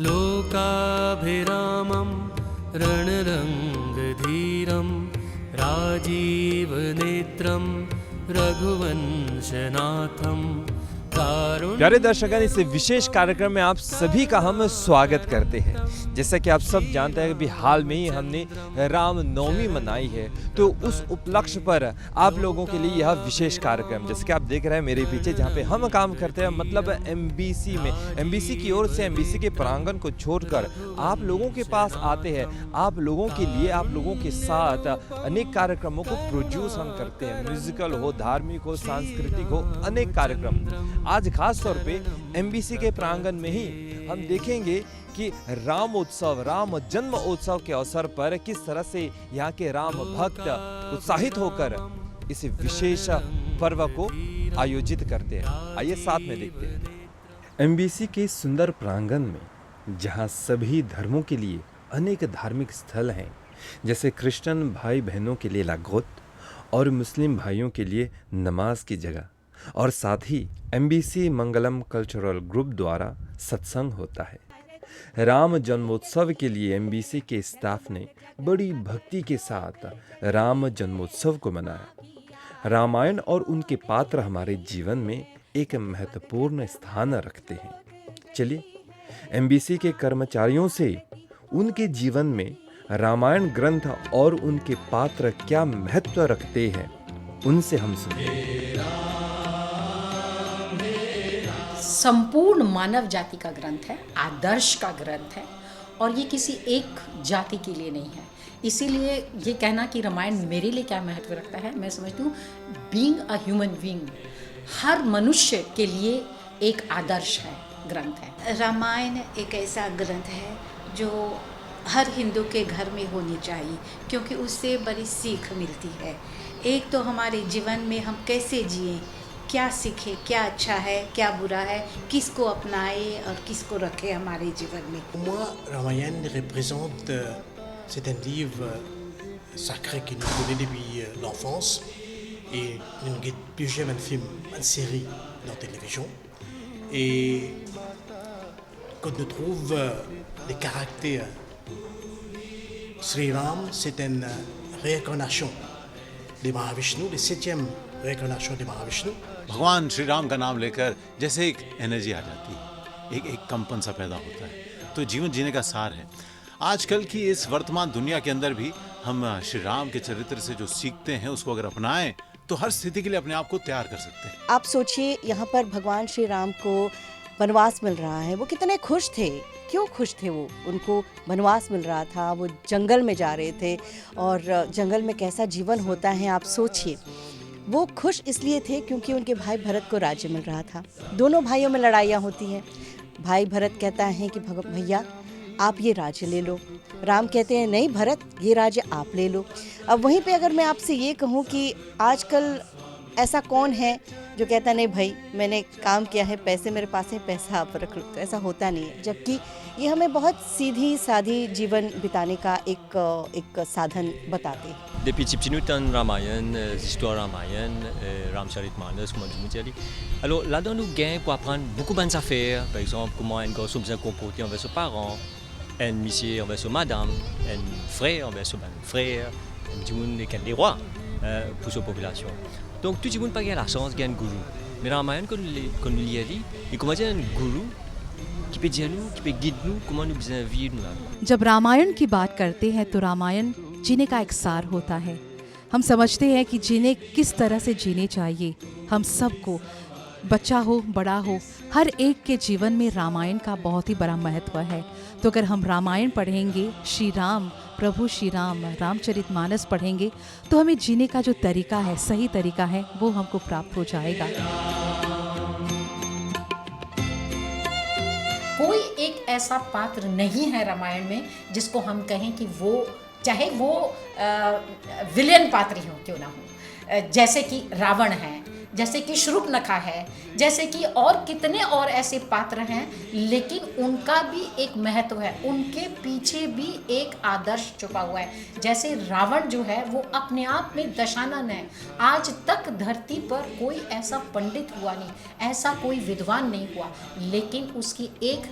लोकाभिरामं रणरङ्गधीरं राजीवनेत्रं रघुवंशनाथं। प्यारे दर्शकगण, इस विशेष कार्यक्रम में आप सभी का हम स्वागत करते हैं। जैसा कि आप सब जानते हैं कि हाल में ही हमने रामनवमी मनाई है, तो उस उपलक्ष्य पर आप लोगों के लिए यह विशेष कार्यक्रम, जैसे कि आप देख रहे हैं मेरे पीछे जहां पे हम काम करते हैं, मतलब एमबीसी में, एमबीसी की ओर से एमबीसी के प्रांगण को छोड़कर आप लोगों के पास आते हैं। आप लोगों के लिए, आप लोगों के साथ अनेक कार्यक्रमों को प्रोड्यूस हम करते हैं, म्यूजिकल हो, धार्मिक हो, सांस्कृतिक हो, अनेक कार्यक्रम। आज खास तौर पे एमबीसी के प्रांगण में ही हम देखेंगे कि राम उत्सव, राम जन्म उत्सव के अवसर पर किस तरह से यहाँ के राम भक्त उत्साहित होकर इस विशेष पर्व को आयोजित करते हैं। आइए साथ में देखते हैं। एमबीसी के सुंदर प्रांगण में, जहाँ सभी धर्मों के लिए अनेक धार्मिक स्थल हैं, जैसे क्रिश्चियन भाई बहनों के लिए लागोत और मुस्लिम भाइयों के लिए नमाज की जगह, और साथ ही एमबीसी मंगलम कल्चरल ग्रुप द्वारा सत्संग होता है। राम जन्मोत्सव के लिए एमबीसी के स्टाफ ने बड़ी भक्ति के साथ राम जन्मोत्सव को मनाया। रामायण और उनके पात्र हमारे जीवन में एक महत्वपूर्ण स्थान रखते हैं। चलिए एमबीसी के कर्मचारियों से उनके जीवन में रामायण ग्रंथ और उनके पात्र क्या महत्व रखते हैं, उनसे हम सुनें। संपूर्ण मानव जाति का ग्रंथ है, आदर्श का ग्रंथ है, और ये किसी एक जाति के लिए नहीं है। इसीलिए ये कहना कि रामायण मेरे लिए क्या महत्व रखता है, मैं समझती हूँ बीइंग अ ह्यूमन बीइंग, हर मनुष्य के लिए एक आदर्श है, ग्रंथ है। रामायण एक ऐसा ग्रंथ है जो हर हिंदू के घर में होनी चाहिए, क्योंकि उससे बड़ी सीख मिलती है। एक तो हमारे जीवन में हम कैसे जिए, क्या सीखे, क्या अच्छा है, क्या बुरा है, किसको अपनाए और किसको रखे हमारे जीवन में। Moi, Ramayana représente, c'est un livre sacré qui nous connaît depuis l'enfance et nous guide plusieurs une série dans la télévision. Et quand on trouve des caractères, Sri Ram, c'est une réincarnation de Mahavishnu, le 7e réincarnation de Mahavishnu. भगवान श्री राम का नाम लेकर जैसे एक energy आ जाती है, एक कंपन सा पैदा होता है, तो जीवन जीने का सार है। आजकल की इस वर्तमान दुनिया के अंदर भी हम श्री राम के चरित्र से जो सीखते हैं उसको अगर अपनाएं तो हर स्थिति के लिए अपने आप को तैयार कर सकते हैं। आप सोचिए, यहाँ पर भगवान श्री राम को वनवास मिल रहा है, वो कितने खुश थे। क्यों खुश थे वो? उनको वनवास मिल रहा था, वो जंगल में जा रहे थे, और जंगल में कैसा जीवन होता है आप सोचिए। वो खुश इसलिए थे क्योंकि उनके भाई भरत को राज्य मिल रहा था। दोनों भाइयों में लड़ाइयाँ होती हैं। भाई भरत कहता है कि भैया आप ये राज्य ले लो। राम कहते हैं नहीं भरत, ये राज्य आप ले लो। अब वहीं पे अगर मैं आपसे ये कहूँ कि आजकल ऐसा कौन है जो कहता नहीं भाई मैंने काम किया है, पैसे मेरे पास है, पैसा आप रख लो, तो ऐसा होता नहीं है। जबकि ये हमें बहुत सीधी सादी जीवन बिताने का एक साधन बताते हैं। Depuis petit nous dans Ramayan, histoires Ramayan, Ramcharitmanas, comme je vous dis. Alors là-dedans nous gagnons pour apprendre beaucoup de bonnes affaires. Par exemple, comment un garçon se comporter envers ses parents, un monsieur envers sa madame, un frère envers son frère, un petit monde qui est des rois pour sa population. Donc tout le monde pas la chance gagne un guru. Mais Ramayan quand nous lit, il commence un guru qui peut dire nous, qui peut guider nous comment nous bien vivre là. जब रामायण की बात करते हैं तो रामायण जीने का एक सार होता है। हम समझते हैं कि जीने किस तरह से जीने चाहिए। हम सबको, बच्चा हो बड़ा हो, हर एक के जीवन में रामायण का बहुत ही बड़ा महत्व है। तो अगर हम रामायण पढ़ेंगे, श्री राम, प्रभु श्री राम, रामचरितमानस पढ़ेंगे, तो हमें जीने का जो तरीका है, सही तरीका है, वो हमको प्राप्त हो जाएगा। कोई एक ऐसा पात्र नहीं है रामायण में जिसको हम कहें कि वो, चाहे वो विलेन पात्र ही हो क्यों ना हो, जैसे कि रावण है, जैसे कि शूर्पणखा है, जैसे कि और कितने और ऐसे पात्र हैं, लेकिन उनका भी एक महत्व है, उनके पीछे भी एक आदर्श छुपा हुआ है। जैसे रावण जो है वो अपने आप में दशानन है। आज तक धरती पर कोई ऐसा पंडित हुआ नहीं, ऐसा कोई विद्वान नहीं हुआ, लेकिन उसकी एक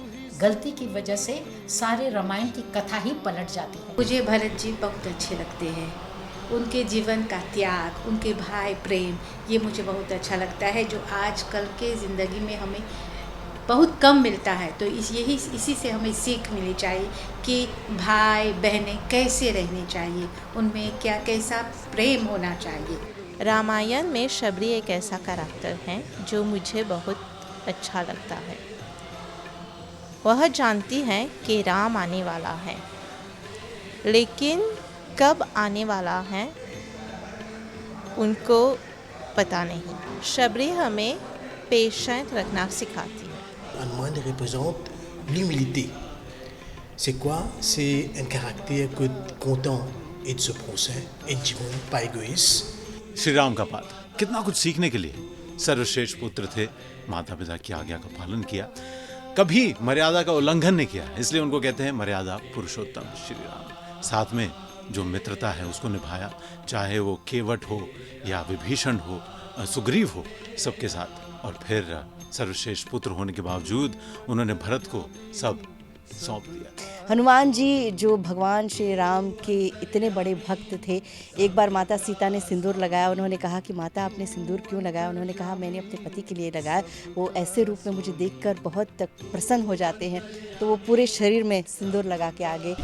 गलती की वजह से सारे रामायण की कथा ही पलट जाती है। मुझे भरत जी बहुत अच्छे लगते हैं। उनके जीवन का त्याग, उनके भाई प्रेम, ये मुझे बहुत अच्छा लगता है, जो आजकल के ज़िंदगी में हमें बहुत कम मिलता है। तो इसी से हमें सीख मिलनी चाहिए कि भाई बहनें कैसे रहने चाहिए, उनमें क्या कैसा प्रेम होना चाहिए। रामायण में शबरी एक ऐसा करैक्टर है जो मुझे बहुत अच्छा लगता है। वह जानती है कि राम आने वाला है, लेकिन कब आने वाला है उनको पता नहीं। शबरी हमें पेशेंट रखना सिखाती है। Hanoman représente l'humilité. C'est quoi? C'est un caractère que content et de ce procès et de जीवन pas égoïste. श्री राम का पात्र कितना कुछ सीखने के लिए सर्वश्रेष्ठ पुत्र थे, माता पिता की आज्ञा का पालन किया, कभी मर्यादा का उल्लंघन नहीं किया, इसलिए उनको कहते हैं मर्यादा पुरुषोत्तम श्री राम। साथ में जो मित्रता है उसको निभाया, चाहे वो केवट हो या विभीषण हो, सुग्रीव हो, सबके साथ। और फिर सर्वश्रेष्ठ पुत्र होने के बावजूद उन्होंने भरत को सब सौंप दिया। हनुमान जी जो भगवान श्री राम के इतने बड़े भक्त थे, एक बार माता सीता ने सिंदूर लगाया, उन्होंने कहा कि माता आपने सिंदूर क्यों लगाया? उन्होंने कहा मैंने अपने पति के लिए लगाया, वो ऐसे रूप में मुझे देखकर बहुत प्रसन्न हो जाते हैं, तो वो पूरे शरीर में सिंदूर लगा के आगे।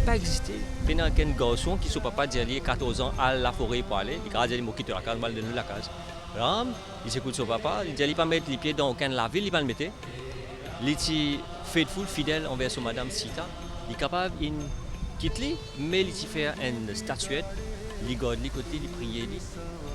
Pas existé. Pena qu'un garçon qui son papa dit aller 14 ans à la forêt pour aller, il a dit moi quitte la case, mal de nous la case. Ram, il s'écoute son papa, il dit pas mettre les pieds dans aucun la ville, il va le mettre. Il est faithful, fidèle envers son madame Sita. Il est capable in quitter, mais il fait une statuette, il garde les côtés, il prie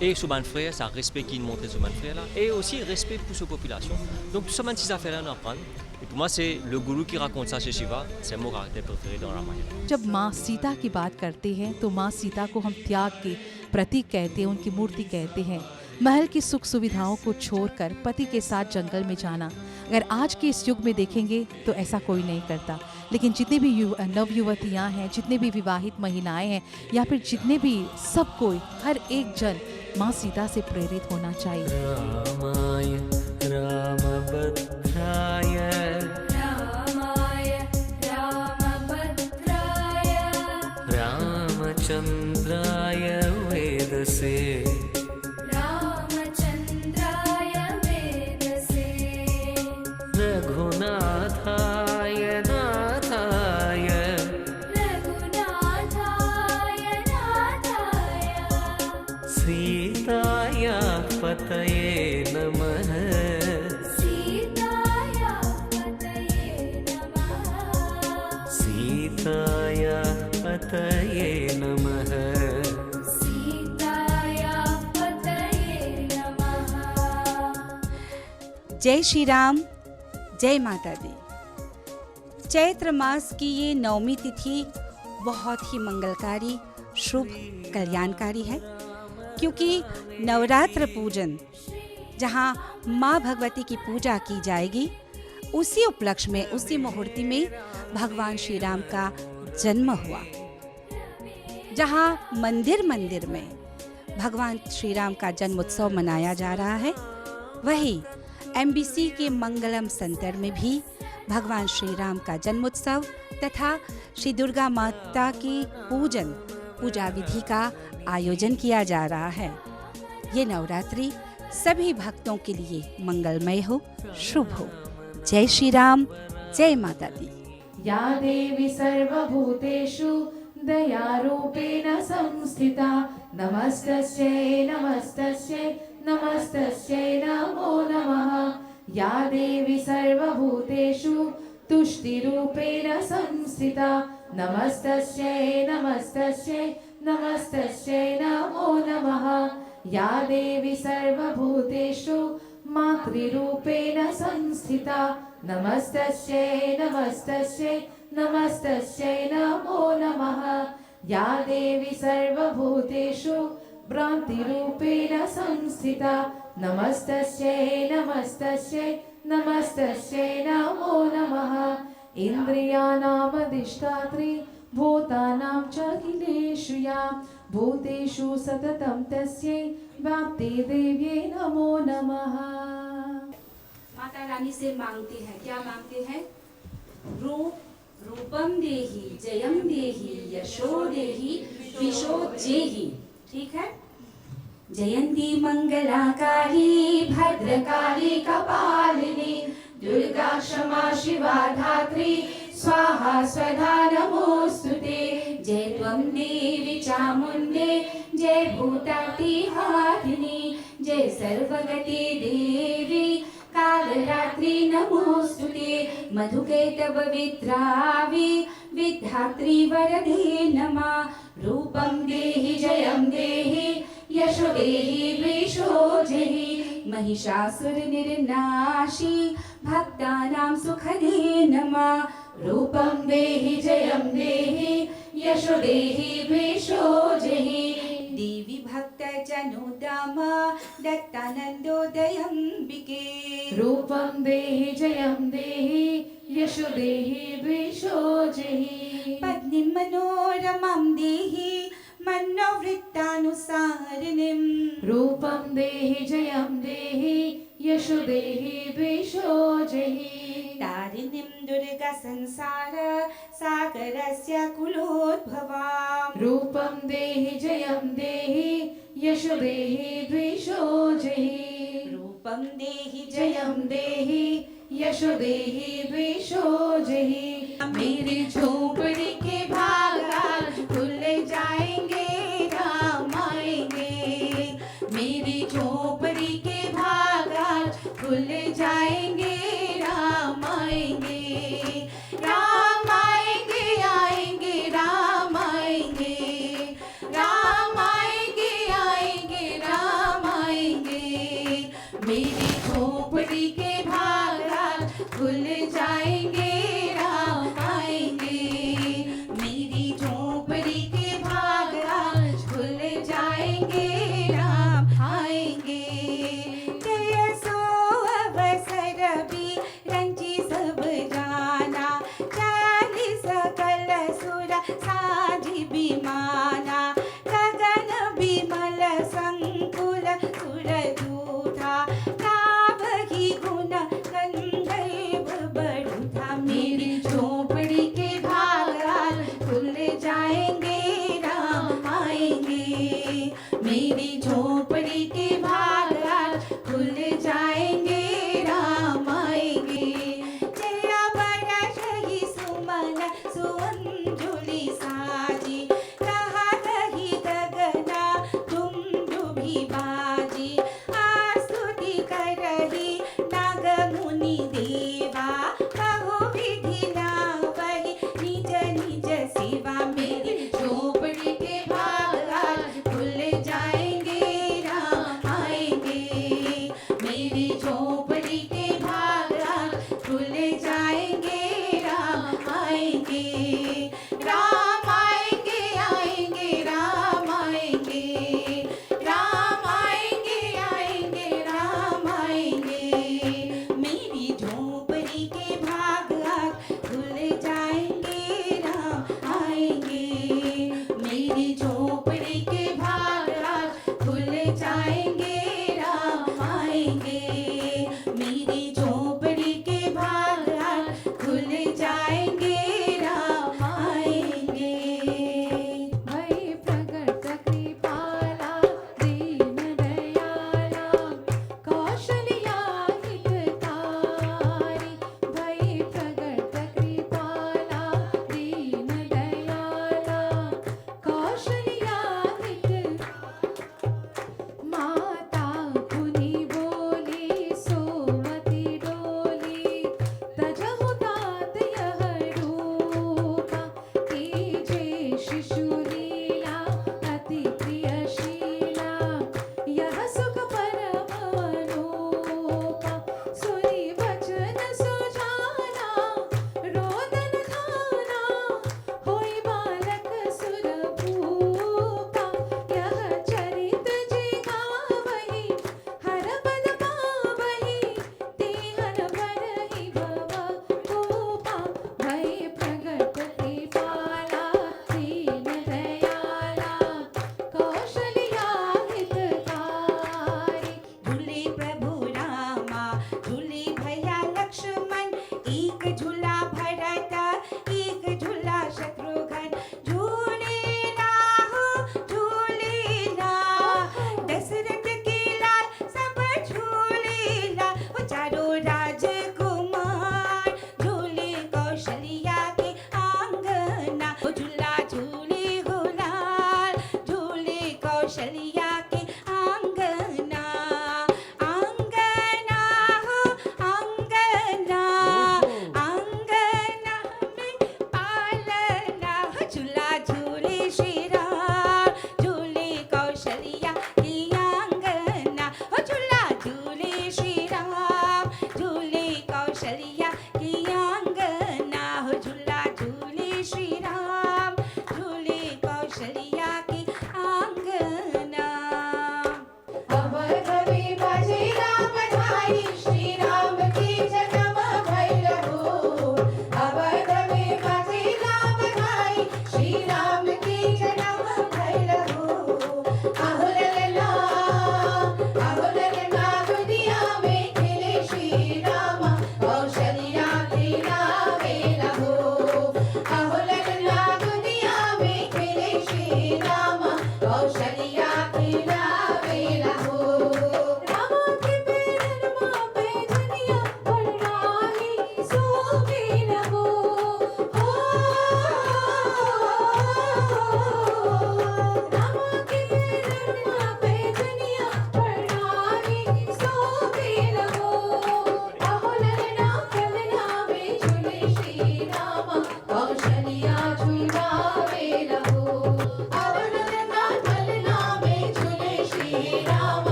et son frère, ça respect qu'il montre son frère là, et aussi respect pour sa population. Donc tout ça, ces affaires-là, on apprend. Et pour moi, c'est le gourou qui raconte ça chez Shiva, c'est mon caractère préféré dans Ramayana. जब माँ सीता की बात करते हैं तो माँ सीता को हम त्याग के प्रतीक कहते हैं, उनकी मूर्ति कहते हैं। महल की सुख सुविधाओं को छोड़कर पति के साथ जंगल में जाना, अगर आज के इस युग में देखेंगे तो ऐसा कोई नहीं करता। लेकिन जितने भी नव युवतियाँ हैं, जितने भी विवाहित महिलाएं हैं, या फिर जितने भी सब कोई, हर एक जन माँ सीता से प्रेरित होना चाहिए। रामाय रामभद्राय रामचंद्राय वेदसे रघुनाथाय नाथाय सीताया पतये नमः सीताया पतये नमः। जय श्री राम, जय माता दी। चैत्र मास की ये नवमी तिथि बहुत ही मंगलकारी, शुभ, कल्याणकारी है, क्योंकि नवरात्र पूजन जहाँ माँ भगवती की पूजा की जाएगी, उसी उपलक्ष्य में, उसी मुहूर्त में भगवान श्री राम का जन्म हुआ। जहाँ मंदिर मंदिर में भगवान श्री राम का जन्मोत्सव मनाया जा रहा है, वहीं एमबीसी के मंगलम सेंटर में भी भगवान श्री राम का जन्मोत्सव तथा श्री दुर्गा माता की पूजा विधि का आयोजन किया जा रहा है। ये नवरात्रि सभी भक्तों के लिए मंगलमय हो, शुभ हो। जय श्री राम, जय माता दी। या देवी सर्वभूतेषु दयारूपेण संस्थिता, नमस्तस्यै नमस्तस्यै नमस्तस्यै नमो नमः। या देवी सर्वभूतेषु तुष्टिरूपेण संस्थिता, नमस्तस्यै नमस्तस्यै नमस्तस्यै नमो नमः। या देवी सर्वभूतेषु मातृरूपेण संस्थिता, नमस्तस्यै नमस्तस्यै नमस्तस्यै नमो नमः। या देवी सर्वभूतेषु भ्रान्तिरूपेण संस्थिता, नमस्तस्यै नमस्तस्यै नमस्तस्यै नमो नमः। इन्द्रियाणामधिष्ठात्री भूतानां च अखिलेषु या भूतेषु सततं तस्यै व्याप्ते देव्यै नमो नमः। माता रानी से मांगते हैं, क्या मांगते हैं? रूपम देहि जयम देहि यशो देहि विशो जेहि। ठीक है। जयंती मंगलाकारी भद्रकाली कपालिनी दुर्गा क्षमा शिवा धात्री स्वाहा स्वधा नमोस्तुते। जय त्वं देवी चामुण्डे जय भूतातिहारिणी जय सर्वगति देवी कालरात्रि नमोस्तुते। मधुकैटभ विद्रावि विधात्री वरदे नमः। रूपं देहि जयं देहि यशो देहि वृषो जहि। महिषासुर निर्नाशी भक्तानां सुखदे नमः। रूपं देहि जयं देहि यशो देहि वृषो जहि। देवी भक्त जनोदम दत्तानन्दोदयम्बिके। रूपं देहि जयं देहि यशो देहि वृषो जहि। पत्नीं मनोरमां देहि मनोवृत्तानुसारिणीं। रूपं देहि जयं देहि यशो देहि वृषो जहि। तारिणीं दुर्गा संसार सागरस्य कुलोद्भवाम्। रूपं देहि जयं देहि यशो देहि वृषो जहि। रूपं देहि जयं देहि यशो देहि वृषो जहि। मेरी झोपड़ी के भाग आज खुल जाएंगे, राम आएंगे। मेरी झोपड़ी के भाग आज खुल जाएंगे, राम आएंगे। राम आएंगे आएंगे राम आएंगे। राम आएंगे आएंगे राम आएंगे। मेरी झोपड़ी के भाग आज खुल जाएंगे, राम आएंगे। मेरी झोपड़ी के भाग आज खुल जाएंगे, राम आएंगे। जय सो अवसर भी रंजी सब जाना। चालीस कल सुर साझी विमाना। गगन विमल संकुल सुर दूधा। गावहि गुण गंधर्व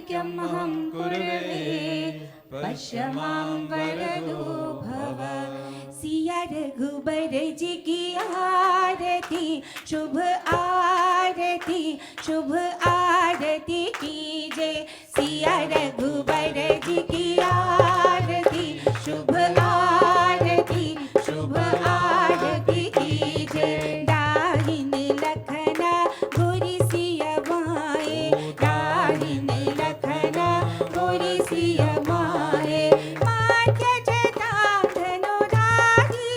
सौख्यमहं कुर्वे पश्य मां वरदो भव। सिया रघुबर जी की आरती शुभ आरती शुभ आरती कीजे। सिया रघुबर जी की आरती शुभ आरती शुभ आरती कीजे। दाहिन लखना गोरी सिया माए दाहिन लखना गोरी सिया माए। माध्य जटा धनुराधि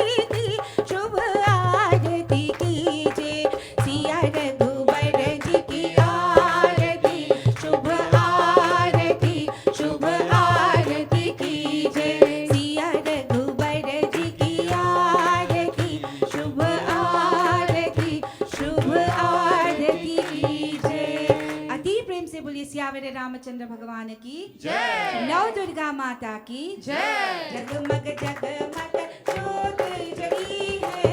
शुभ आरती कीजे। सिया रघुबर जी की आरती शुभ आरती शुभ आरती कीजे। सिया रघुबर जी की आरती शुभ आरती शुभ आरती कीजे। अति प्रेम से बोलिए सियावर रामचंद्र भगवान की जय। नव दुर्गा माता की जय। जगमग जगमग ज्योत जली है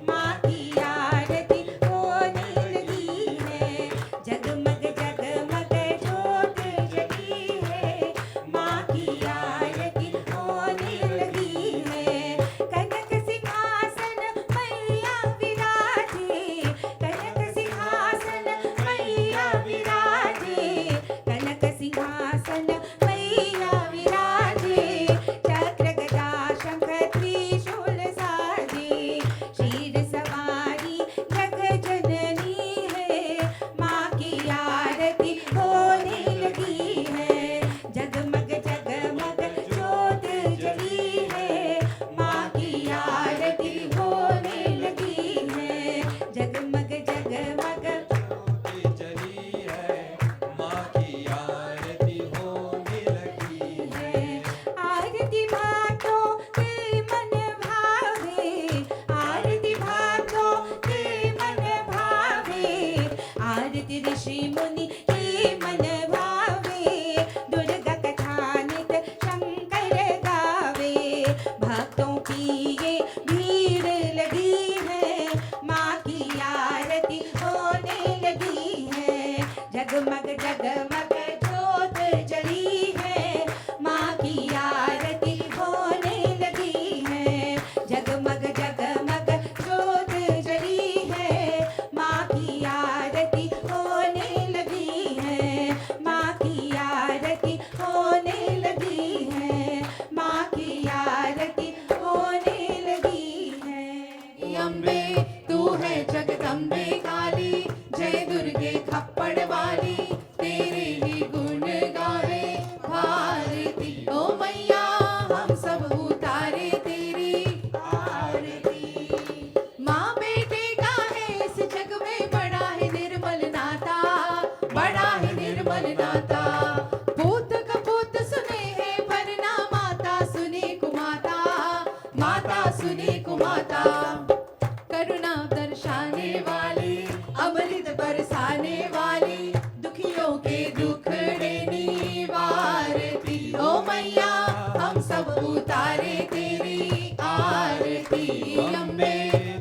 माँ की आरती होने लगी है। जगमग जगमग ज्योत जली है माँ की आरती होने लगी है। कनक सिंहासन मैया विराजे कनक सिंहासन मैया विराजे कनक सिंहासन मैया विराजे। चक्र गदा शंख त्रिशूल साजे शीर सवारी जग जननी है माँ की आरती होने लगी है। जगमग जगमग ज्योत जली है माँ की आरती होने लगी है। जगमग जगमग जली है माँ की आरती होने लगी है। आरती भागो के मन भावे आरती भागो के मन भावे। आरती ऋषि मुनि के मन भावे। दुर्गा कथानित शंकर गावे। भक्तों की ये भीड़ लगी है माँ की आरती होने लगी है। जगमग जगमग ज्योत जली है माँ की आरती होने लगी है। जगमग जगमग ज्योत जली है माँ की आरती होने लगी है। माँ की आरती होने लगी है। माँ की आरती होने लगी है। अम्बे तू है जगदम्बे काली जय दुर्गे खप्पड़ वाली तेरे ही गुण गावे भारती। ओ मैया हम सब उतारे तेरी आरती। माँ बेटे का है इस जग में बड़ा है निर्मल नाता बड़ा है निर्मल नाता। पूत कपूत सुने हैं वरना माता सुने कुमाता माता सुने कुमाता। करुणा दर्शाने वाली अमृत बरसाने वाली दुखियों के दुख देनी वारती। ओ मैया हम सब उतारे तेरी आरती। अम्बे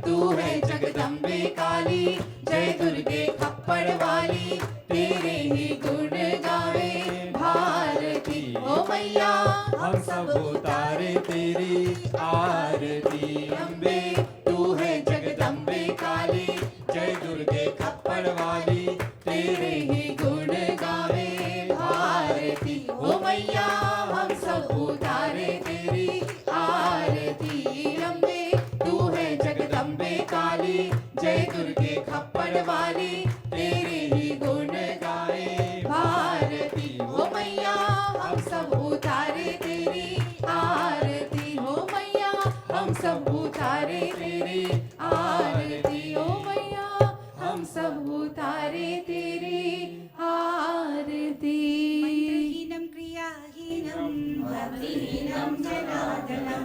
तू है जगदम्बे काली जय दुर्गे खप्पड़ वाली तेरे ही गुण गावे भारती। ओ मैया हम सब उतारे तेरी आरती। अम्बे तू है जगदम्बे काली जय दुर्गे खप्पड़ वाली तेरे ही गुण गावे भारती। ओ मैया हम सब उतारे तेरी आरती। अम्बे तू है जगदम्बे काली जय दुर्गे खप्पड़ वाली तेरे ही गुण गावे भारती। ओ मैया हम सब उतारे तेरी आरती। हो मैया हम सब उतारे तेरी आरती। ओ मैया हम सब उतारे तेरी आरती। मंत्रहीनं क्रियाहीनं भक्तिहीनं जनार्दनं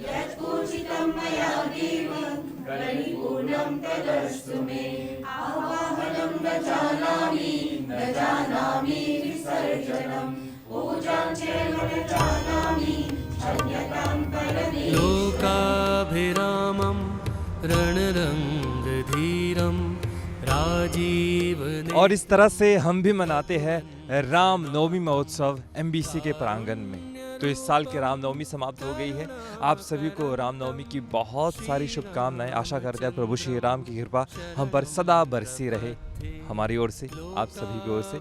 यत्पूजितं मया देव परिपूर्णं तदस्तु मे। आवाहनं न जानामि विसर्जनं पूजां चैव न जानामि क्षम्यतां परमेश्वर। लोकाभिरामं रणरङ्गधीरं राज राजीव और इस तरह से हम भी मनाते हैं रामनवमी महोत्सव एमबीसी के प्रांगण में। तो इस साल की रामनवमी समाप्त हो गई है। आप सभी को रामनवमी की बहुत सारी शुभकामनाएं। आशा करते हैं प्रभु श्री राम की कृपा हम पर सदा बरसी रहे। हमारी ओर से, आप सभी की ओर से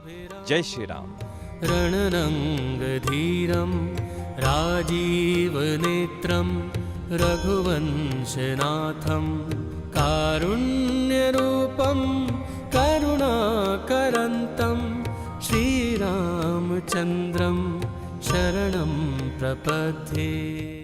जय श्री राम। रणरङ्गधीरं राजीवनेत्रं रघुवंशनाथं कारुण्यरूपं करुणाकरन्तं श्रीरामचन्द्रं शरणं प्रपद्ये।